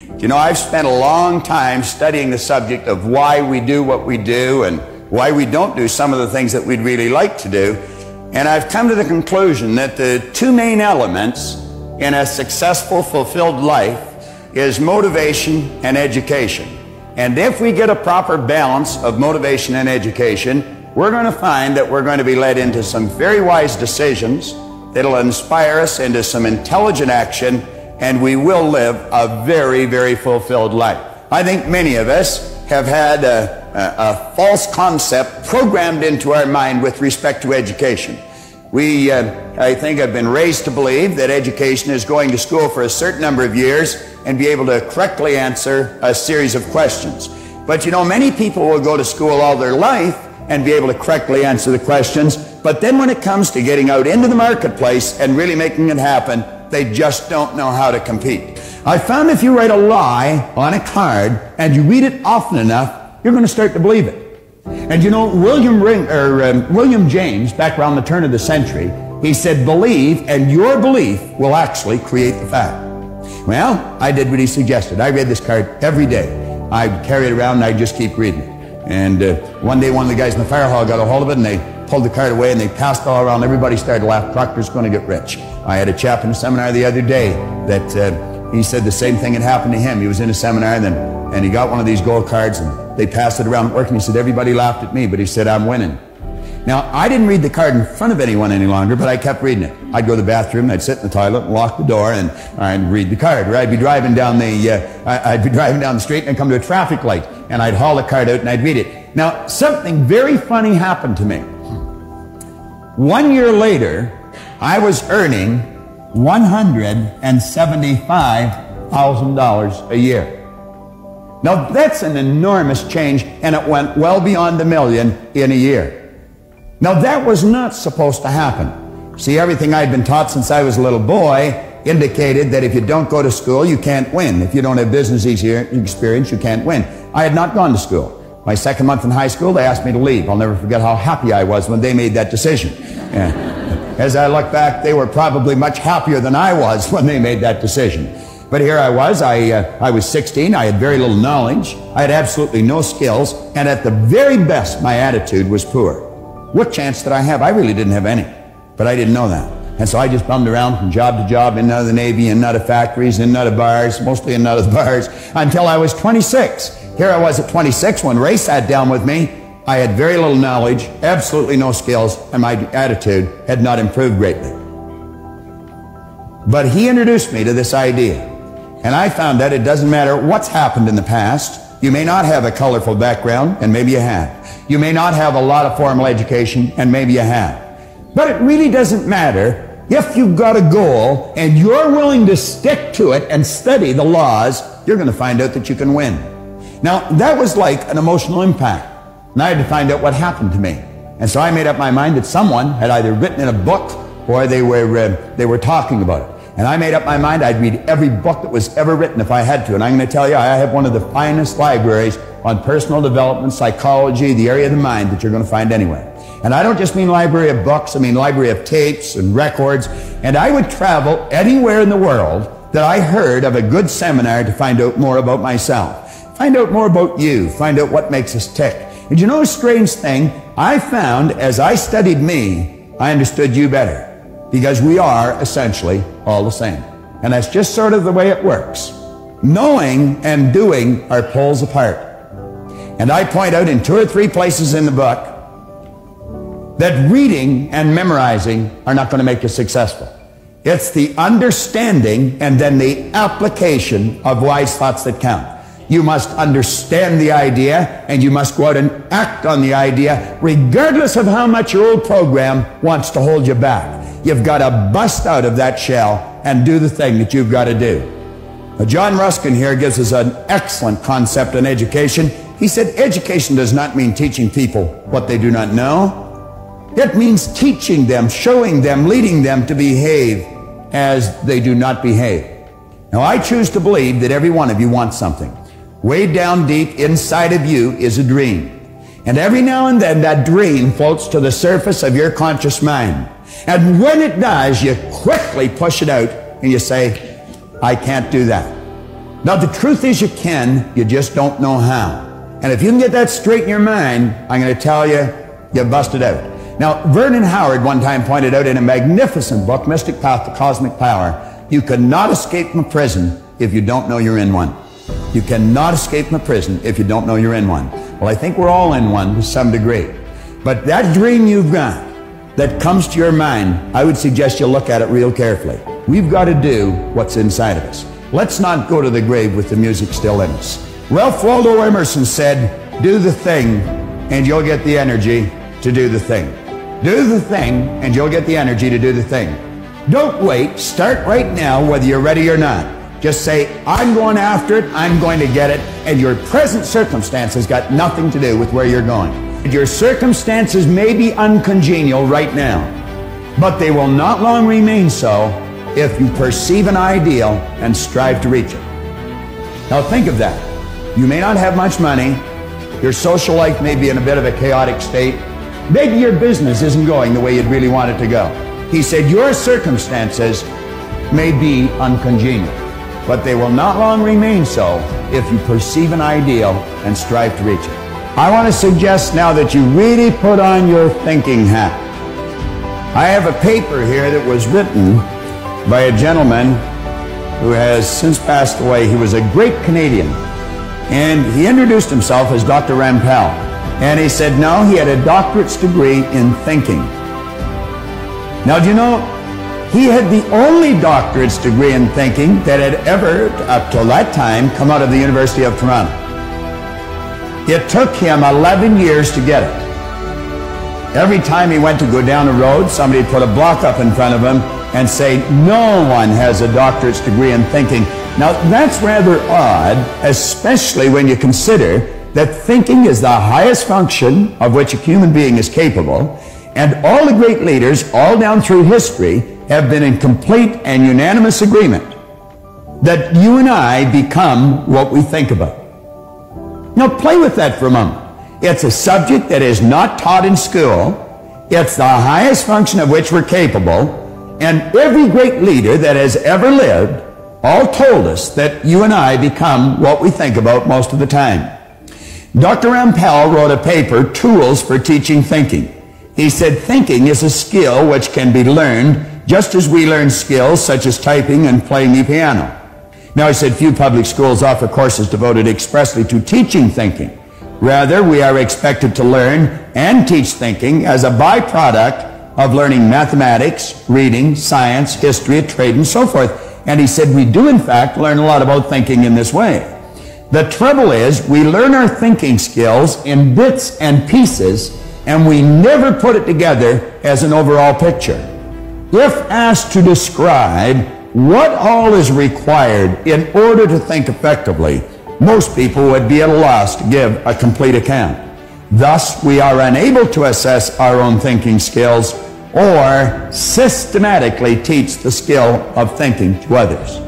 You know, I've spent a long time studying the subject of why we do what we do and why we don't do some of the things that we'd really like to do. And I've come to the conclusion that the two main elements in a successful, fulfilled life is motivation and education. And if we get a proper balance of motivation and education, we're going to find that we're going to be led into some very wise decisions that'll inspire us into some intelligent action, and we will live a very, very fulfilled life. I think many of us have had a false concept programmed into our mind with respect to education. We, I think, have been raised to believe that education is going to school for a certain number of years and be able to correctly answer a series of questions. But you know, many people will go to school all their life and be able to correctly answer the questions, but then when it comes to getting out into the marketplace and really making it happen, they just don't know how to compete. I found if you write a lie on a card and you read it often enough, you're going to start to believe it. And you know, William James, back around the turn of the century, he said, believe, and your belief will actually create the fact. Well, I did what he suggested. I read this card every day. I'd carry it around and I'd just keep reading it. And one day one of the guys in the fire hall got a hold of it and they pulled the card away and they passed it all around. Everybody started to laugh. Proctor's going to get rich. I had a chap in a seminar the other day that he said the same thing had happened to him. He was in a seminar and he got one of these gold cards and they passed it around at work and he said, everybody laughed at me, but he said, I'm winning. Now, I didn't read the card in front of anyone any longer, but I kept reading it. I'd go to the bathroom, I'd sit in the toilet and lock the door and I'd read the card. Or I'd be driving down the street and I'd come to a traffic light and I'd haul the card out and I'd read it. Now, something very funny happened to me. 1 year later, I was earning $175,000 a year. Now, that's an enormous change, and it went well beyond $1 million in a year. Now, that was not supposed to happen. See, everything I'd been taught since I was a little boy indicated that if you don't go to school, you can't win. If you don't have business experience, you can't win. I had not gone to school. My second month in high school, they asked me to leave. I'll never forget how happy I was when they made that decision. As I look back, they were probably much happier than I was when they made that decision. But here I was, I was 16, I had very little knowledge, I had absolutely no skills, and at the very best, my attitude was poor. What chance did I have? I really didn't have any, but I didn't know that. And so I just bummed around from job to job, in and out of the Navy, in and out of factories, in and out of bars, mostly in and out of the bars, until I was 26. Here I was at 26 when Ray sat down with me. I had very little knowledge, absolutely no skills, and my attitude had not improved greatly. But he introduced me to this idea. And I found that it doesn't matter what's happened in the past. You may not have a colorful background, and maybe you have. You may not have a lot of formal education, and maybe you have. But it really doesn't matter if you've got a goal and you're willing to stick to it and study the laws, you're going to find out that you can win. Now, that was like an emotional impact. And I had to find out what happened to me. And so I made up my mind that someone had either written in a book or they were talking about it. And I made up my mind I'd read every book that was ever written if I had to. And I'm going to tell you, I have one of the finest libraries on personal development, psychology, the area of the mind that you're going to find anywhere. And I don't just mean library of books, I mean library of tapes and records. And I would travel anywhere in the world that I heard of a good seminar to find out more about myself. Find out more about you. Find out what makes us tick. And you know a strange thing? I found as I studied me, I understood you better. Because we are essentially all the same. And that's just sort of the way it works. Knowing and doing are poles apart. And I point out in 2 or 3 places in the book that reading and memorizing are not going to make you successful. It's the understanding and then the application of wise thoughts that count. You must understand the idea and you must go out and act on the idea regardless of how much your old program wants to hold you back. You've got to bust out of that shell and do the thing that you've got to do. Now, John Ruskin here gives us an excellent concept on education. He said education does not mean teaching people what they do not know. It means teaching them, showing them, leading them to behave as they do not behave. Now, I choose to believe that every one of you wants something. Way down deep inside of you is a dream. And every now and then that dream floats to the surface of your conscious mind. And when it does, you quickly push it out and you say, I can't do that. Now, the truth is you can, you just don't know how. And if you can get that straight in your mind, I'm going to tell you, you've busted out. Now, Vernon Howard one time pointed out in a magnificent book, Mystic Path to Cosmic Power, you cannot escape from a prison if you don't know you're in one. You cannot escape from a prison if you don't know you're in one. Well, I think we're all in one to some degree. But that dream you've got that comes to your mind, I would suggest you look at it real carefully. We've got to do what's inside of us. Let's not go to the grave with the music still in us. Ralph Waldo Emerson said, do the thing and you'll get the energy to do the thing. Do the thing and you'll get the energy to do the thing. Don't wait. Start right now whether you're ready or not. Just say, I'm going after it, I'm going to get it, and your present circumstances got nothing to do with where you're going. Your circumstances may be uncongenial right now, but they will not long remain so if you perceive an ideal and strive to reach it. Now think of that. You may not have much money. Your social life may be in a bit of a chaotic state. Maybe your business isn't going the way you'd really want it to go. He said your circumstances may be uncongenial, but they will not long remain so if you perceive an ideal and strive to reach it. I want to suggest now that you really put on your thinking hat. I have a paper here that was written by a gentleman who has since passed away. He was a great Canadian, and he introduced himself as Dr. Rampell. And he said, no, he had a doctorate's degree in thinking. Now, do you know, he had the only doctorate's degree in thinking that had ever, up till that time, come out of the University of Toronto. It took him 11 years to get it. Every time he went to go down a road, somebody would put a block up in front of him and say, no one has a doctorate's degree in thinking. Now, that's rather odd, especially when you consider that thinking is the highest function of which a human being is capable, and all the great leaders, all down through history, have been in complete and unanimous agreement that you and I become what we think about. Now, play with that for a moment. It's a subject that is not taught in school. It's the highest function of which we're capable, and every great leader that has ever lived all told us that you and I become what we think about most of the time. Dr. Rampell wrote a paper, Tools for Teaching Thinking. He said thinking is a skill which can be learned just as we learn skills such as typing and playing the piano. Now, he said few public schools offer courses devoted expressly to teaching thinking. Rather, we are expected to learn and teach thinking as a byproduct of learning mathematics, reading, science, history, trade, and so forth. And he said we do, in fact, learn a lot about thinking in this way. The trouble is, we learn our thinking skills in bits and pieces, and we never put it together as an overall picture. If asked to describe what all is required in order to think effectively, most people would be at a loss to give a complete account. Thus, we are unable to assess our own thinking skills or systematically teach the skill of thinking to others.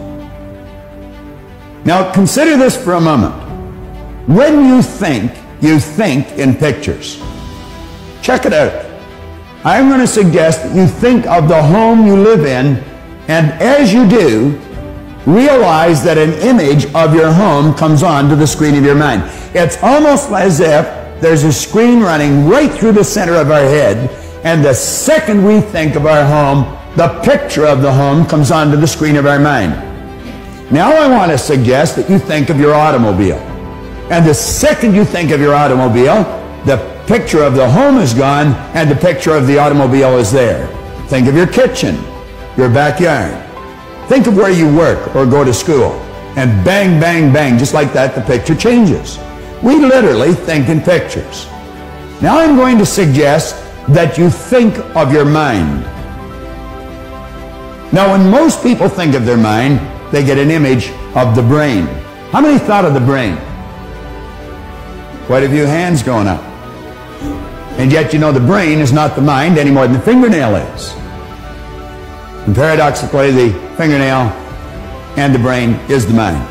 Now, consider this for a moment. When you think in pictures. Check it out. I'm going to suggest that you think of the home you live in, and as you do, realize that an image of your home comes onto the screen of your mind. It's almost as if there's a screen running right through the center of our head, and the second we think of our home, the picture of the home comes onto the screen of our mind. Now I want to suggest that you think of your automobile. And the second you think of your automobile, the picture of the home is gone and the picture of the automobile is there. Think of your kitchen, your backyard. Think of where you work or go to school. And bang, bang, bang, just like that, the picture changes. We literally think in pictures. Now I'm going to suggest that you think of your mind. Now when most people think of their mind, they get an image of the brain. How many thought of the brain? Quite a few hands going up. And yet you know the brain is not the mind any more than the fingernail is. And paradoxically, the fingernail and the brain is the mind.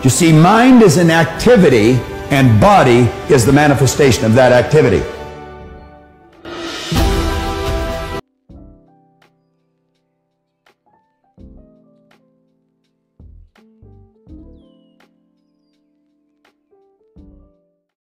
You see, mind is an activity and body is the manifestation of that activity.